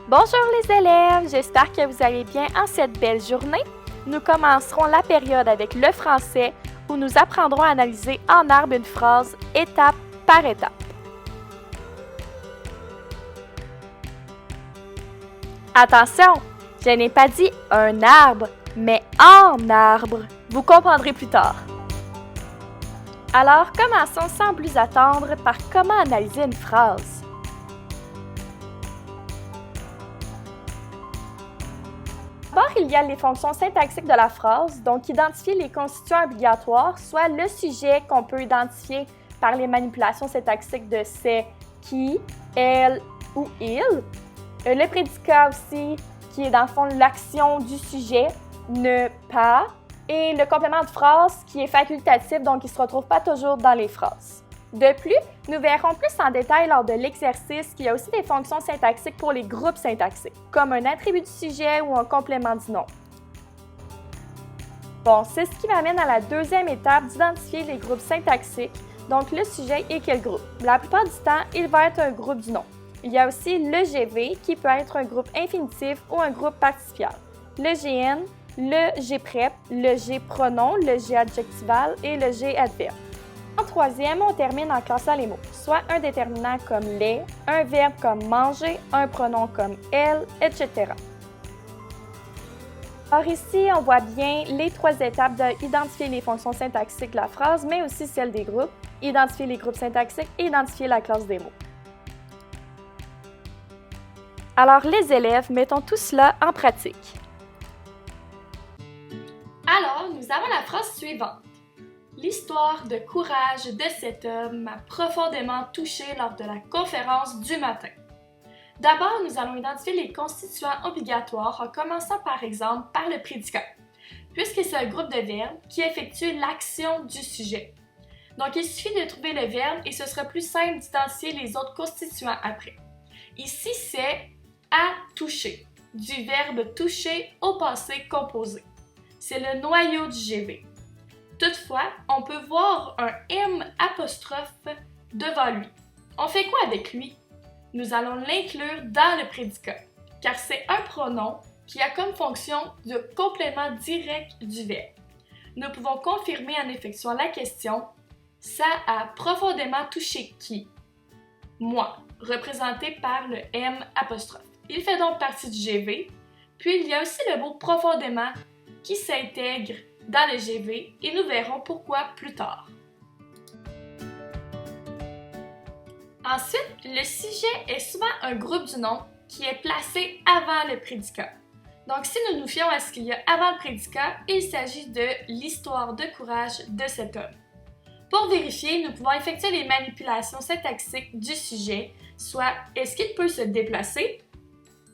Bonjour les élèves, j'espère que vous allez bien en cette belle journée. Nous commencerons la période avec le français où nous apprendrons à analyser en arbre une phrase étape par étape. Attention, je n'ai pas dit un arbre, mais en arbre. Vous comprendrez plus tard. Alors, commençons sans plus attendre par comment analyser une phrase. D'abord, il y a les fonctions syntaxiques de la phrase, donc identifier les constituants obligatoires, soit le sujet qu'on peut identifier par les manipulations syntaxiques de c'est, qui, elle ou il. Le prédicat aussi, qui est dans le fond l'action du sujet, ne pas. Et le complément de phrase, qui est facultatif, donc il ne se retrouve pas toujours dans les phrases. De plus, nous verrons plus en détail lors de l'exercice qu'il y a aussi des fonctions syntaxiques pour les groupes syntaxiques, comme un attribut du sujet ou un complément du nom. Bon, c'est ce qui m'amène à la deuxième étape d'identifier les groupes syntaxiques, donc le sujet et quel groupe. La plupart du temps, il va être un groupe du nom. Il y a aussi le GV qui peut être un groupe infinitif ou un groupe participial, le GN, le G-prep, le G-pronom, le G-adjectival et le G-adverbe. En troisième, on termine en classant les mots, soit un déterminant comme les, un verbe comme manger, un pronom comme elle, etc. Alors ici, on voit bien les trois étapes d'identifier les fonctions syntaxiques de la phrase, mais aussi celles des groupes, identifier les groupes syntaxiques et identifier la classe des mots. Alors les élèves, mettons tout cela en pratique. Alors, nous avons la phrase suivante. L'histoire de courage de cet homme m'a profondément touché lors de la conférence du matin. D'abord, nous allons identifier les constituants obligatoires en commençant par exemple par le prédicat, puisque c'est un groupe de verbes qui effectue l'action du sujet. Donc, il suffit de trouver le verbe et ce sera plus simple d'identifier les autres constituants après. Ici, c'est à toucher, du verbe toucher au passé composé. C'est le noyau du GV. Toutefois, on peut voir un M apostrophe devant lui. On fait quoi avec lui? Nous allons l'inclure dans le prédicat, car c'est un pronom qui a comme fonction le complément direct du verbe. Nous pouvons confirmer en effectuant la question « Ça a profondément touché qui? » Moi, représenté par le M apostrophe. Il fait donc partie du GV, puis il y a aussi le mot « profondément » qui s'intègre dans le GV et nous verrons pourquoi plus tard. Ensuite, le sujet est souvent un groupe du nom qui est placé avant le prédicat. Donc, si nous nous fions à ce qu'il y a avant le prédicat, il s'agit de l'histoire de courage de cet homme. Pour vérifier, nous pouvons effectuer les manipulations syntaxiques du sujet, soit est-ce qu'il peut se déplacer?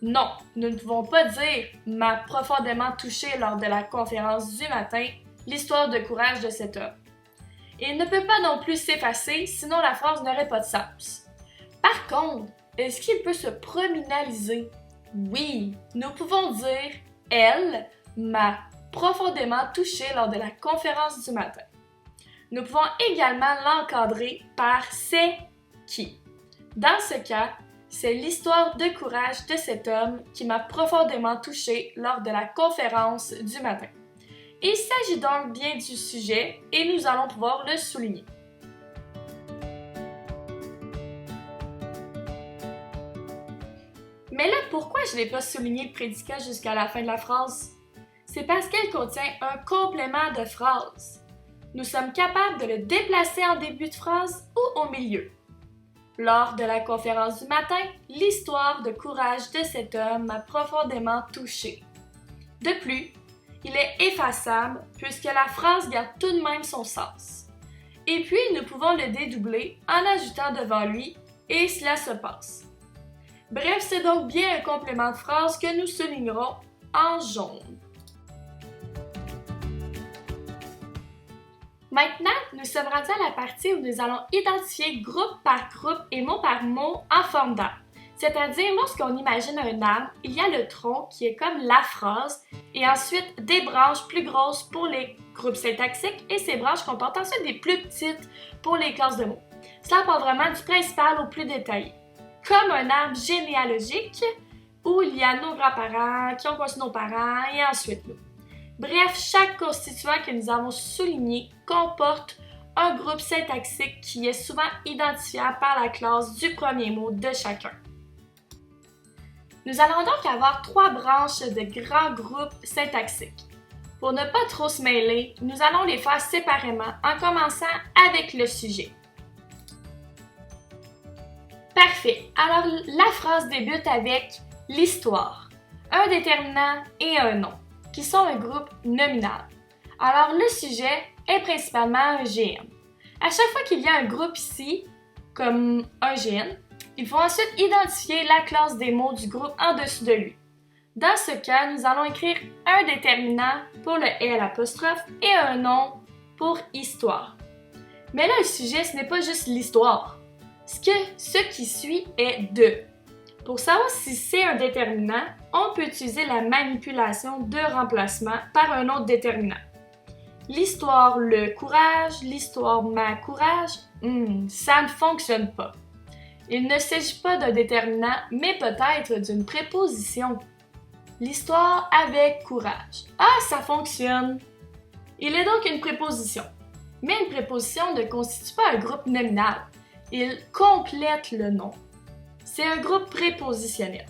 Non, nous ne pouvons pas dire « m'a profondément touché lors de la conférence du matin, l'histoire de courage de cet homme ». Il ne peut pas non plus s'effacer, sinon la phrase n'aurait pas de sens. Par contre, est-ce qu'il peut se prominaliser? Oui, nous pouvons dire « elle m'a profondément touché lors de la conférence du matin ». Nous pouvons également l'encadrer par « c'est qui ». Dans ce cas, c'est l'histoire de courage de cet homme qui m'a profondément touché lors de la conférence du matin. Il s'agit donc bien du sujet et nous allons pouvoir le souligner. Mais là, pourquoi je n'ai pas souligné le prédicat jusqu'à la fin de la phrase? C'est parce qu'elle contient un complément de phrase. Nous sommes capables de le déplacer en début de phrase ou au milieu. Lors de la conférence du matin, l'histoire de courage de cet homme m'a profondément touché. De plus, il est effaçable puisque la phrase garde tout de même son sens. Et puis, nous pouvons le dédoubler en ajoutant devant lui « et cela se passe ». Bref, c'est donc bien un complément de phrase que nous soulignerons en jaune. Maintenant, nous sommes rendus à la partie où nous allons identifier groupe par groupe et mot par mot en forme d'arbre. C'est-à-dire, lorsqu'on imagine un arbre, il y a le tronc qui est comme la phrase et ensuite des branches plus grosses pour les groupes syntaxiques et ces branches comportent ensuite des plus petites pour les classes de mots. Cela part vraiment du principal au plus détaillé. Comme un arbre généalogique, où il y a nos grands-parents qui ont conçu nos parents et ensuite nous. Bref, chaque constituant que nous avons souligné comporte un groupe syntaxique qui est souvent identifiable par la classe du premier mot de chacun. Nous allons donc avoir 3 branches de grands groupes syntaxiques. Pour ne pas trop se mêler, nous allons les faire séparément en commençant avec le sujet. Parfait, alors la phrase débute avec l'histoire, un déterminant et un nom, qui sont un groupe nominal. Alors le sujet est principalement un GN. À chaque fois qu'il y a un groupe ici, comme un GN, il faut ensuite identifier la classe des mots du groupe en dessous de lui. Dans ce cas, nous allons écrire un déterminant pour le L' et un nom pour histoire. Mais là, le sujet, ce n'est pas juste l'histoire. Ce qui suit est de. Pour savoir si c'est un déterminant, on peut utiliser la manipulation de remplacement par un autre déterminant. L'histoire le courage, l'histoire ma courage, ça ne fonctionne pas. Il ne s'agit pas d'un déterminant, mais peut-être d'une préposition. L'histoire avec courage. Ah, ça fonctionne! Il est donc une préposition. Mais une préposition ne constitue pas un groupe nominal. Il complète le nom. C'est un groupe prépositionnel.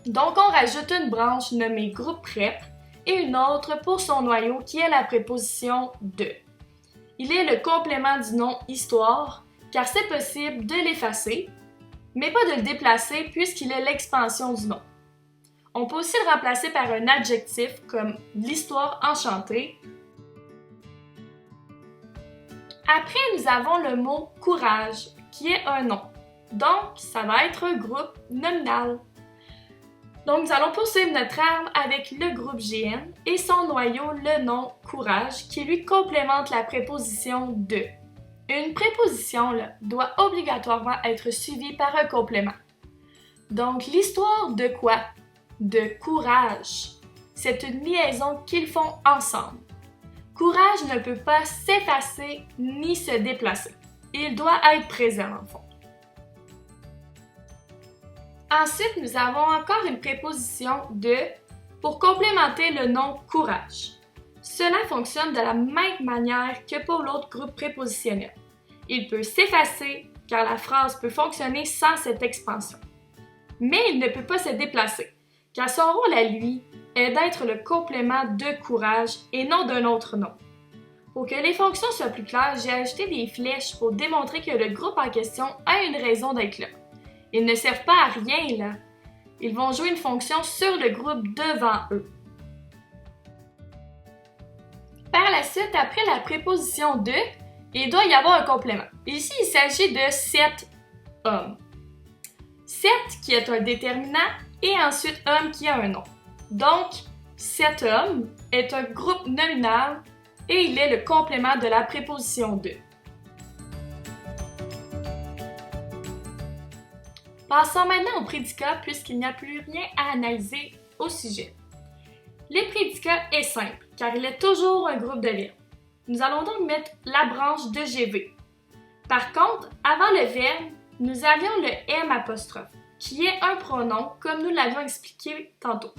Donc, on rajoute une branche nommée groupe prép et une autre pour son noyau qui est la préposition de. Il est le complément du nom histoire, car c'est possible de l'effacer, mais pas de le déplacer puisqu'il est l'expansion du nom. On peut aussi le remplacer par un adjectif comme l'histoire enchantée. Après, nous avons le mot courage, qui est un nom. Donc, ça va être un groupe nominal. Donc, nous allons poursuivre notre arbre avec le groupe GN et son noyau, le nom courage, qui lui complémente la préposition de. Une préposition doit obligatoirement être suivie par un complément. Donc, l'histoire de quoi? De courage. C'est une liaison qu'ils font ensemble. Courage ne peut pas s'effacer ni se déplacer. Il doit être présent en fond. Ensuite, nous avons encore une préposition de pour complémenter le nom courage. Cela fonctionne de la même manière que pour l'autre groupe prépositionnel. Il peut s'effacer car la phrase peut fonctionner sans cette expansion. Mais il ne peut pas se déplacer car son rôle à lui est d'être le complément de courage et non d'un autre nom. Pour que les fonctions soient plus claires, j'ai ajouté des flèches pour démontrer que le groupe en question a une raison d'être là. Ils ne servent pas à rien là. Ils vont jouer une fonction sur le groupe devant eux. Par la suite, après la préposition de, il doit y avoir un complément. Ici, il s'agit de 7 hommes. 7 qui est un déterminant et ensuite homme qui a un nom. Donc, 7 hommes est un groupe nominal et il est le complément de la préposition de. Passons maintenant aux prédicats puisqu'il n'y a plus rien à analyser au sujet. Les prédicats est simple car il est toujours un groupe de verbes. Nous allons donc mettre la branche de GV. Par contre, avant le verbe, nous avions le M', qui est un pronom comme nous l'avions expliqué tantôt.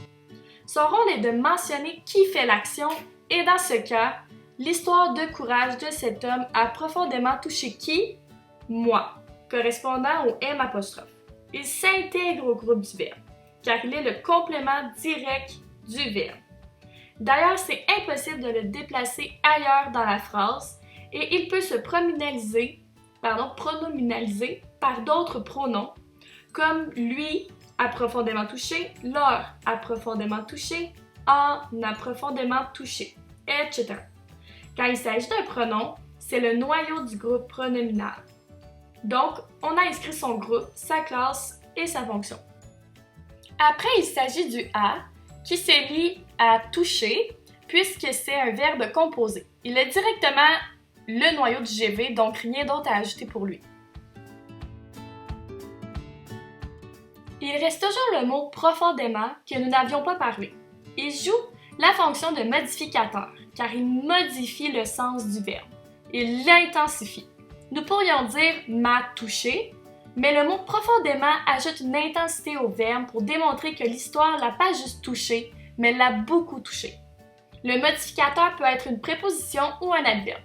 Son rôle est de mentionner qui fait l'action et dans ce cas, l'histoire de courage de cet homme a profondément touché qui? Moi, correspondant au M'. Il s'intègre au groupe du verbe, car il est le complément direct du verbe. D'ailleurs, c'est impossible de le déplacer ailleurs dans la phrase et il peut se pronominaliser par d'autres pronoms, comme lui a profondément touché, leur a profondément touché, en a profondément touché, etc. Quand il s'agit d'un pronom, c'est le noyau du groupe pronominal. Donc, on a inscrit son groupe, sa classe et sa fonction. Après, il s'agit du A, qui se lie à toucher, puisque c'est un verbe composé. Il est directement le noyau du GV, donc rien d'autre à ajouter pour lui. Il reste toujours le mot profondément que nous n'avions pas parlé. Il joue la fonction de modificateur, car il modifie le sens du verbe. Il l'intensifie. Nous pourrions dire m'a touché, Mais le mot profondément ajoute une intensité au verbe pour démontrer que l'histoire l'a pas juste touché, mais l'a beaucoup touché. Le modificateur peut être une préposition ou un adverbe.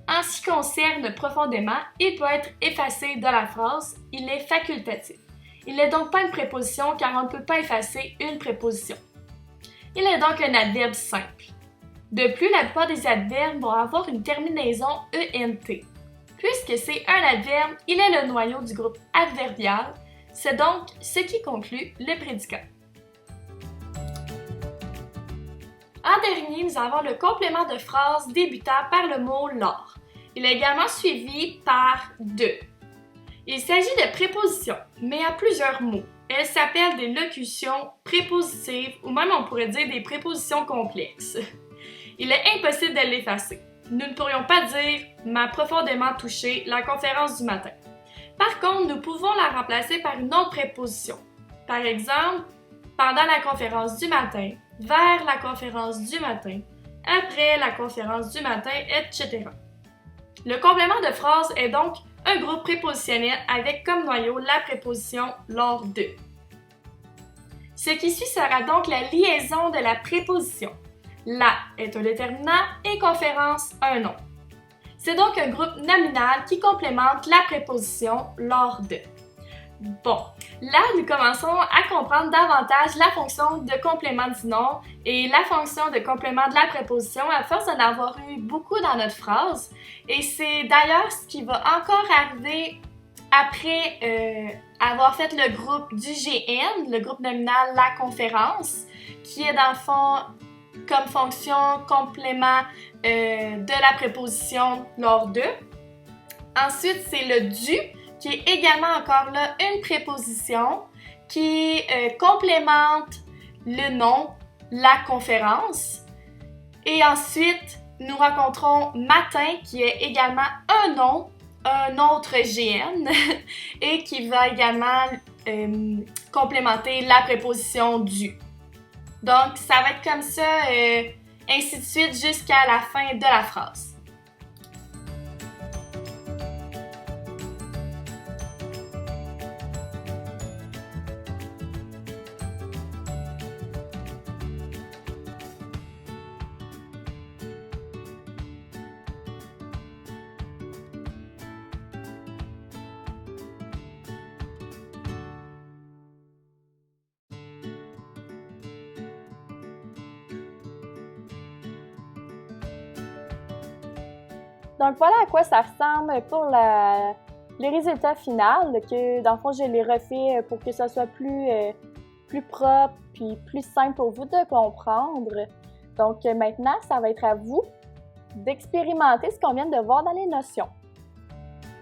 En ce qui concerne profondément, il peut être effacé de la phrase, il est facultatif. Il n'est donc pas une préposition car on ne peut pas effacer une préposition. Il est donc un adverbe simple. De plus, la plupart des adverbes vont avoir une terminaison ENT. Puisque c'est un adverbe, il est le noyau du groupe adverbial, c'est donc ce qui conclut le prédicat. En dernier, nous avons le complément de phrase débutant par le mot « lors ». Il est également suivi par « de ». Il s'agit de prépositions, mais à plusieurs mots. Elles s'appellent des locutions prépositives ou même on pourrait dire des prépositions complexes. Il est impossible de l'effacer. Nous ne pourrions pas dire « m'a profondément touché la conférence du matin ». Par contre, nous pouvons la remplacer par une autre préposition. Par exemple, pendant la conférence du matin, vers la conférence du matin, après la conférence du matin, etc. Le complément de phrase est donc un groupe prépositionnel avec comme noyau la préposition lors de. Ce qui suit sera donc la liaison de la préposition. La est un déterminant et conférence un nom. C'est donc un groupe nominal qui complémente la préposition lors de. Bon, là nous commençons à comprendre davantage la fonction de complément du nom et la fonction de complément de la préposition à force d'en avoir eu beaucoup dans notre phrase. Et c'est d'ailleurs ce qui va encore arriver après avoir fait le groupe du GN, le groupe nominal la conférence, qui est dans le fond comme fonction complément de la préposition lors de. Ensuite, c'est le du, qui est également encore là une préposition qui complémente le nom, la conférence. Et ensuite, nous rencontrons matin, qui est également un nom, un autre GN, et qui va également complémenter la préposition du. Donc, ça va être comme ça, ainsi de suite, jusqu'à la fin de la phrase. Donc voilà à quoi ça ressemble pour le résultat final, que dans le fond je l'ai refait pour que ça soit plus propre puis plus simple pour vous de comprendre. Donc maintenant, ça va être à vous d'expérimenter ce qu'on vient de voir dans les notions.